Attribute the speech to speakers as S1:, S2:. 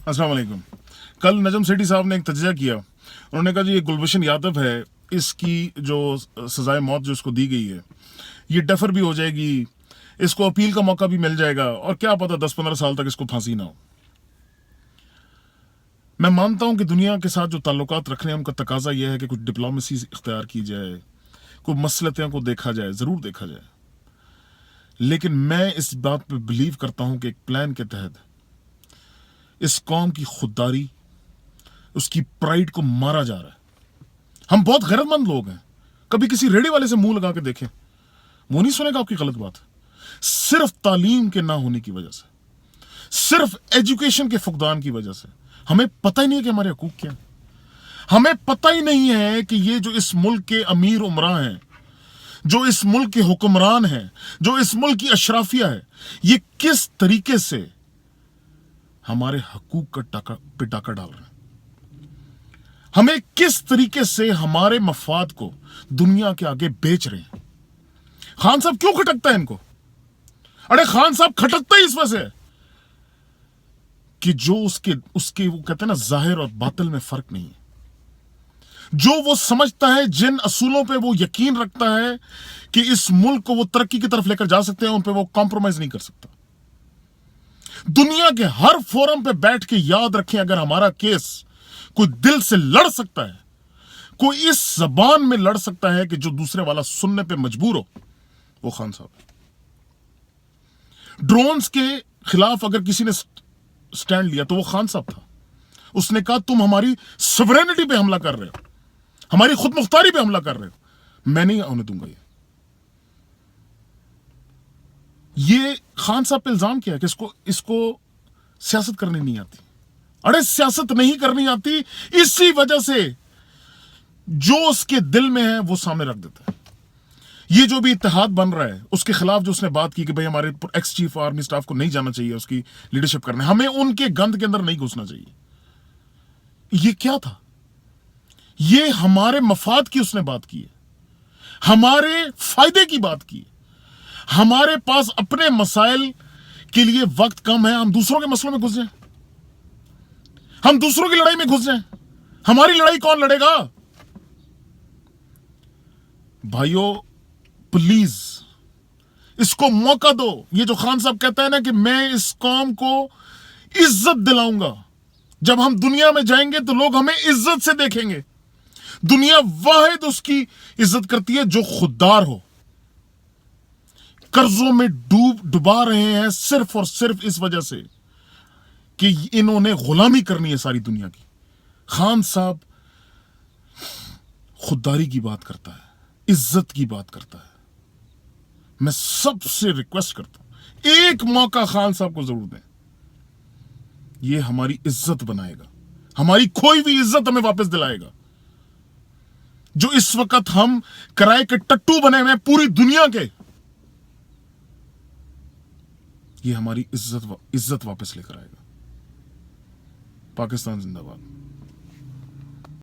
S1: अस्सलाम वालेकुम। कल नजम सेठी साहब ने एक तजिया किया। उन्होंने कहा जी ये गुलबशन यादव है, इसकी जो सजाए मौत जो इसको दी गई है ये डफर भी हो जाएगी, इसको अपील का मौका भी मिल जाएगा और क्या पता 10-15 साल तक इसको फांसी ना हो। मैं मानता हूं कि दुनिया के साथ जो ताल्लुकात रखने हैं उनका तकाजा यह है कि कुछ डिप्लोमेसी इख्तियार की जाए, कुछ मसलतियों को देखा जाए, ज़रूर देखा जाए, लेकिन मैं इस बात पे बिलीव करता हूं कि एक प्लान के तहत इस कौम की खुददारी, उसकी प्राइड को मारा जा रहा है। हम बहुत गैरतमंद लोग हैं, कभी किसी रेडी वाले से मुंह लगा के देखें, वो नहीं सुनेगा आपकी गलत बात। सिर्फ तालीम के ना होने की वजह से, सिर्फ एजुकेशन के फुकदान की वजह से हमें पता ही नहीं है कि हमारे हकूक क्या है। हमें पता ही नहीं है कि ये जो इस मुल्क के अमीर उमरा हैं, जो इस मुल्क के हुक्मरान हैं, जो इस मुल्क की अशराफिया है, ये किस तरीके से हमारे हकूक का डाका डाल रहे हैं, हमें किस तरीके से हमारे मफाद को दुनिया के आगे बेच रहे हैं। खान साहब क्यों खटकता है इनको? अरे खान साहब खटकता ही इस वजह से कि जो उसके वो कहते हैं ना, जाहिर और बातिल में फर्क नहीं है। जो वो समझता है, जिन असूलों पे वो यकीन रखता है कि इस मुल्क को वो तरक्की की तरफ लेकर जा सकते हैं, उन पे वो कॉम्प्रोमाइज नहीं कर सकता। दुनिया के हर फोरम पे बैठ के याद रखें, अगर हमारा केस कोई दिल से लड़ सकता है, कोई इस जबान में लड़ सकता है कि जो दूसरे वाला सुनने पे मजबूर हो, वो खान साहब है। ड्रोन्स के खिलाफ अगर किसी ने स्टैंड लिया तो वो खान साहब था। उसने कहा तुम हमारी सवरेनिटी पे हमला कर रहे हो, हमारी खुद मुख्तारी पे हमला कर रहे हो, मैं नहीं होने दूंगा। ये खान साहब पे इल्जाम किया कि इसको सियासत करनी नहीं आती। अरे सियासत नहीं करनी आती, इसी वजह से जो उसके दिल में है वो सामने रख देता है। ये जो भी इत्तेहाद बन रहा है, उसके खिलाफ जो उसने बात की कि भाई हमारे एक्स चीफ आर्मी स्टाफ को नहीं जाना चाहिए उसकी लीडरशिप करने, हमें उनके गंद के अंदर नहीं घुसना चाहिए। ये क्या था? ये हमारे मफाद की उसने बात की है, हमारे फायदे की बात की है। हमारे पास अपने मसाइल के लिए वक्त कम है, हम दूसरों के मसलों में घुस जाएं, हम दूसरों की लड़ाई में घुस जाएं। हमारी लड़ाई कौन लड़ेगा? भाइयों प्लीज इसको मौका दो। ये जो खान साहब कहता है ना कि मैं इस कौम को इज्जत दिलाऊंगा, जब हम दुनिया में जाएंगे तो लोग हमें इज्जत से देखेंगे। दुनिया वाहिद उसकी इज्जत करती है जो खुददार हो। कर्जों में डुबा रहे हैं सिर्फ और सिर्फ इस वजह से कि इन्होंने गुलामी करनी है सारी दुनिया की। खान साहब खुददारी की बात करता है, इज्जत की बात करता है। मैं सबसे रिक्वेस्ट करता हूं, एक मौका खान साहब को जरूर दें। ये हमारी इज्जत बनाएगा, हमारी खोई हुई इज्जत हमें वापस दिलाएगा। जो इस वक्त हम किराए के टट्टू बने हुए हैं पूरी दुनिया के, ये हमारी इज्जत वापस लेकर आएगा। पाकिस्तान जिंदाबाद।